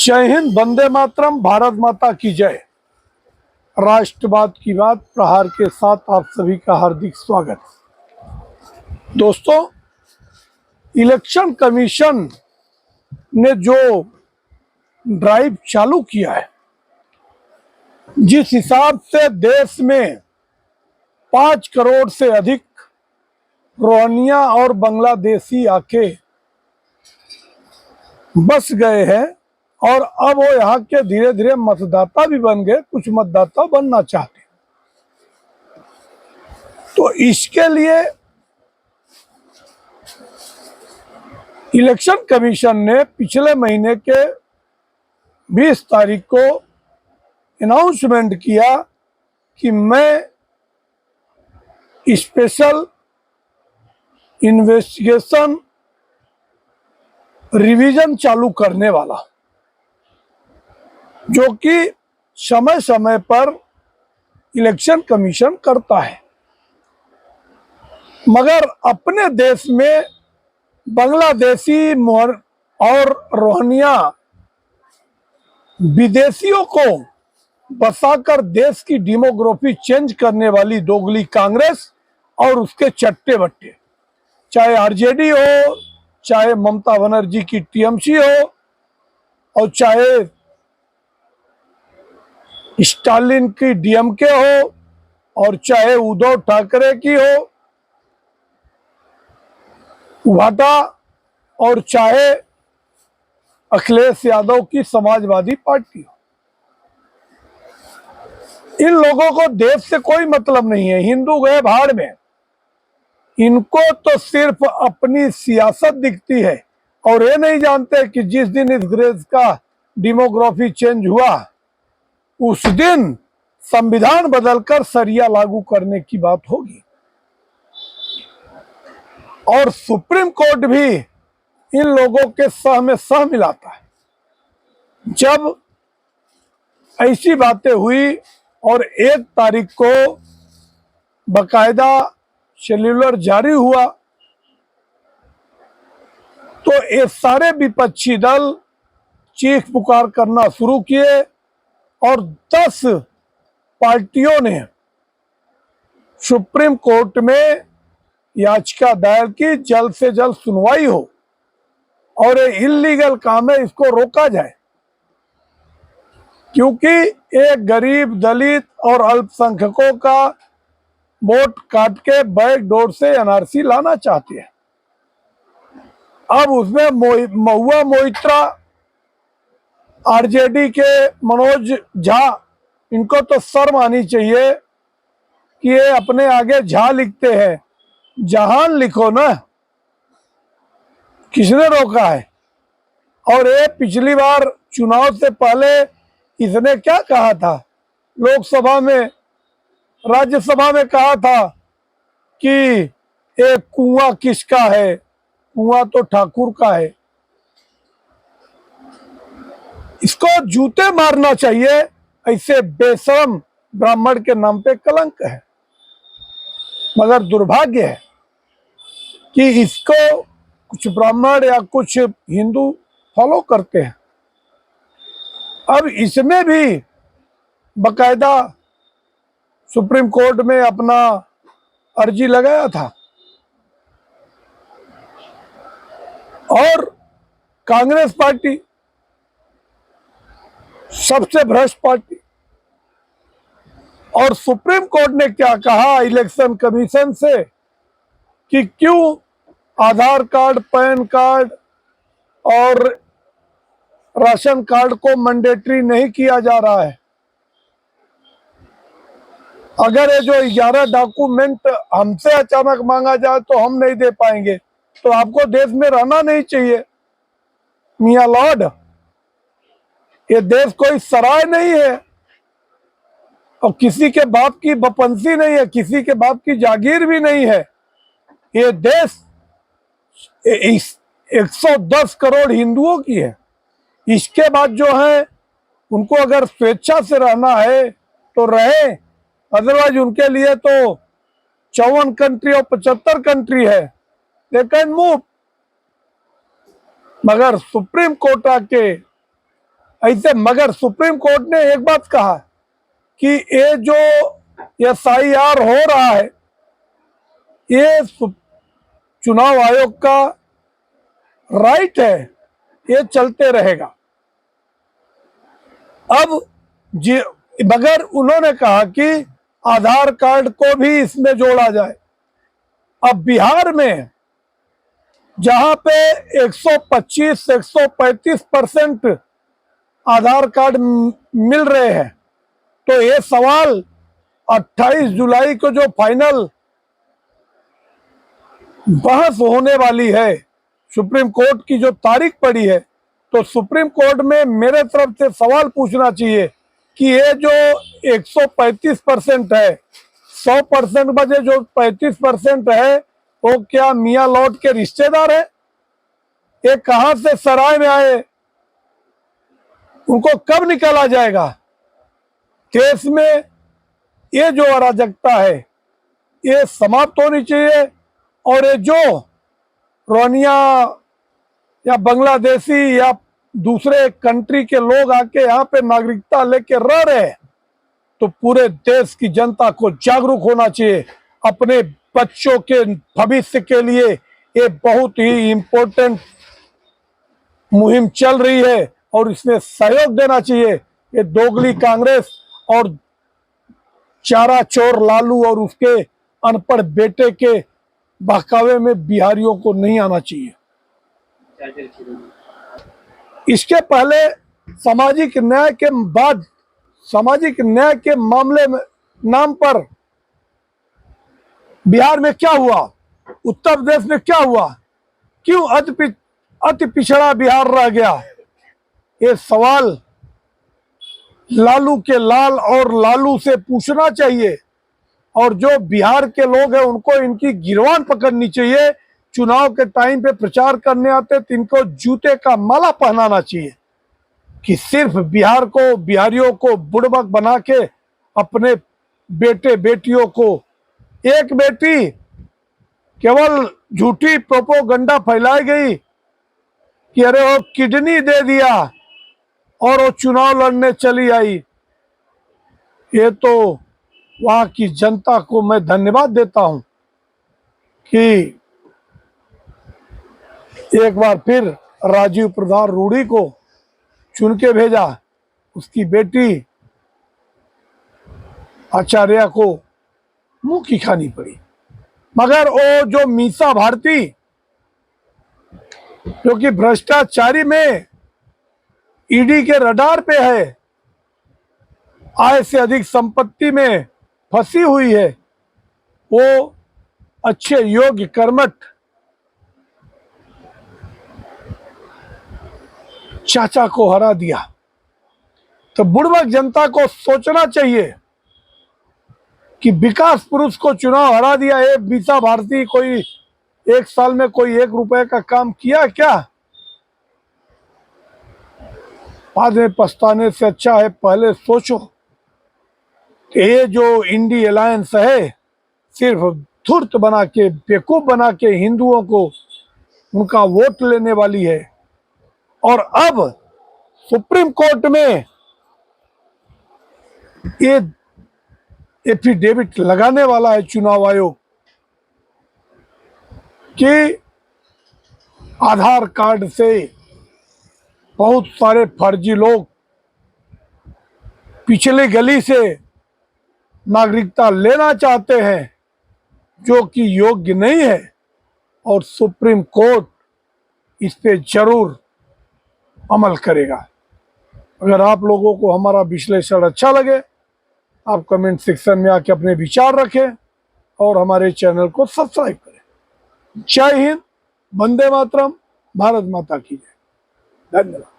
जय हिंद, वंदे मातरम, भारत माता की जय। राष्ट्रवाद की बात प्रहार के साथ आप सभी का हार्दिक स्वागत। दोस्तों, इलेक्शन कमीशन ने जो ड्राइव चालू किया है, जिस हिसाब से देश में 5 करोड़ से अधिक रोहिंग्या और बांग्लादेशी आके बस गए हैं और अब वो यहाँ के धीरे धीरे मतदाता भी बन गए, कुछ मतदाता बनना चाहते हैं। तो इसके लिए इलेक्शन कमीशन ने पिछले महीने के 20 तारीख को अनाउंसमेंट किया कि मैं स्पेशल इन्वेस्टिगेशन रिवीजन चालू करने वाला, जो कि समय समय पर इलेक्शन कमीशन करता है। मगर अपने देश में बांग्लादेशी और रोहिंग्या विदेशियों को बसाकर देश की डेमोग्राफी चेंज करने वाली दोगली कांग्रेस और उसके चट्टे बट्टे, चाहे आरजेडी हो, चाहे ममता बनर्जी की टीएमसी हो, और चाहे स्टालिन की डीएमके हो, और चाहे उद्धव ठाकरे की हो वाटा, और चाहे अखिलेश यादव की समाजवादी पार्टी हो। इन लोगों को देश से कोई मतलब नहीं है। हिंदू गए भाड़ में, इनको तो सिर्फ अपनी सियासत दिखती है और ये नहीं जानते कि जिस दिन इस देश का डेमोग्राफी चेंज हुआ उस दिन संविधान बदलकर शरिया लागू करने की बात होगी। और सुप्रीम कोर्ट भी इन लोगों के सह में सह मिलाता है। जब ऐसी बातें हुई और 1 तारीख को बकायदा शेड्यूलर जारी हुआ, तो ये सारे विपक्षी दल चीख पुकार करना शुरू किए और 10 पार्टियों ने सुप्रीम कोर्ट में याचिका दायर की, जल्द से जल्द सुनवाई हो और ये इल्लीगल काम है, इसको रोका जाए। क्योंकि एक गरीब, दलित और अल्पसंख्यकों का वोट काट के बैक डोर से एनआरसी लाना चाहते हैं। अब उसमें महुआ मोइत्रा, आरजेडी के मनोज झा, इनको तो शर्म आनी चाहिए कि ये अपने आगे झा लिखते हैं। जहान लिखो ना, किसने रोका है? और ये पिछली बार चुनाव से पहले इसने क्या कहा था? लोकसभा में, राज्यसभा में कहा था कि एक कुआं किसका है? कुआं तो ठाकुर का है। इसको जूते मारना चाहिए। ऐसे बेशरम ब्राह्मण के नाम पे कलंक है। मगर दुर्भाग्य है कि इसको कुछ ब्राह्मण या कुछ हिंदू फॉलो करते हैं। अब इसमें भी बकायदा सुप्रीम कोर्ट में अपना अर्जी लगाया था और कांग्रेस पार्टी सबसे भ्रष्ट पार्टी, और सुप्रीम कोर्ट ने क्या कहा इलेक्शन कमीशन से कि क्यों आधार कार्ड, पैन कार्ड और राशन कार्ड को मैंडेटरी नहीं किया जा रहा है। अगर ये जो 11 डॉक्यूमेंट हमसे अचानक मांगा जाए तो हम नहीं दे पाएंगे, तो आपको देश में रहना नहीं चाहिए। मियां लॉर्ड, ये देश कोई सराय नहीं है और किसी के बाप की बपंसी नहीं है, किसी के बाप की जागीर भी नहीं है। ये देश 110 करोड़ हिंदुओं की है। इसके बाद जो है उनको अगर स्वेच्छा से रहना है तो रहे, अदरवाइज उनके लिए तो 54 कंट्री और 75 कंट्री है, दे कैन मूव। मगर सुप्रीम कोर्ट आके ऐसे, मगर सुप्रीम कोर्ट ने एक बात कहा कि ये जो SIR हो रहा है, ये चुनाव आयोग का राइट है, ये चलते रहेगा। अब मगर उन्होंने कहा कि आधार कार्ड को भी इसमें जोड़ा जाए। अब बिहार में जहां पे 125-135% आधार कार्ड मिल रहे हैं, तो ये सवाल 28 जुलाई को जो फाइनल बहस होने वाली है, सुप्रीम कोर्ट की जो तारीख पड़ी है, तो सुप्रीम कोर्ट में मेरे तरफ से सवाल पूछना चाहिए कि ये जो 135% है, 100% बजे जो 35% है, वो क्या मियाँ लौट के रिश्तेदार है? ये कहां से सराय में आए? उनको कब निकाला जाएगा? देश में ये जो अराजकता है, ये समाप्त होनी चाहिए। और ये जो रोनिया या बांग्लादेशी या दूसरे कंट्री के लोग आके यहाँ पे नागरिकता लेके रह रहे हैं, तो पूरे देश की जनता को जागरूक होना चाहिए। अपने बच्चों के भविष्य के लिए ये बहुत ही इम्पोर्टेंट मुहिम चल रही है और इसमें सहयोग देना चाहिए। ये दोगली कांग्रेस और चारा चोर लालू और उसके अनपढ़ बेटे के बहकावे में बिहारियों को नहीं आना चाहिए। इसके पहले सामाजिक न्याय के बाद सामाजिक न्याय के मामले में नाम पर बिहार में क्या हुआ, उत्तर प्रदेश में क्या हुआ, क्यों अति पिछड़ा बिहार रह गया? ये सवाल लालू के लाल और लालू से पूछना चाहिए। और जो बिहार के लोग हैं उनको इनकी गिरवान पकड़नी चाहिए। चुनाव के टाइम पे प्रचार करने आते तो इनको जूते का माला पहनाना चाहिए कि सिर्फ बिहार को, बिहारियों को बुड़बक बना के अपने बेटे बेटियों को, एक बेटी केवल झूठी प्रोपोगंडा फैलाई गई कि अरे वो किडनी दे दिया और वो चुनाव लड़ने चली आई। ये तो वहां की जनता को मैं धन्यवाद देता हूं कि एक बार फिर राजीव प्रताप रूडी को चुन के भेजा। उसकी बेटी आचार्य को मुंह की खानी पड़ी। मगर वो जो मीसा भारती, जो कि भ्रष्टाचारी में ईडी के रडार पे है, आय से अधिक संपत्ति में फंसी हुई है, वो अच्छे योग्य कर्मठ चाचा को हरा दिया। तो बुड़बक जनता को सोचना चाहिए कि विकास पुरुष को चुनाव हरा दिया। ये मीसा भारती कोई एक साल में कोई 1 रुपए का काम किया क्या? बाद में पछताने से अच्छा है पहले सोचो। ये जो इंडी अलायंस है, सिर्फ धूर्त बना के, बेवकूफ बना के हिंदुओं को उनका वोट लेने वाली है। और अब सुप्रीम कोर्ट में ये एफिडेविट लगाने वाला है चुनाव आयोग कि आधार कार्ड से बहुत सारे फर्जी लोग पिछले गली से नागरिकता लेना चाहते हैं, जो कि योग्य नहीं है। और सुप्रीम कोर्ट इस पे जरूर अमल करेगा। अगर आप लोगों को हमारा विश्लेषण अच्छा लगे, आप कमेंट सेक्शन में आके अपने विचार रखें और हमारे चैनल को सब्सक्राइब करें। जय हिंद, वंदे मातरम, भारत माता की जय। धन्यवाद।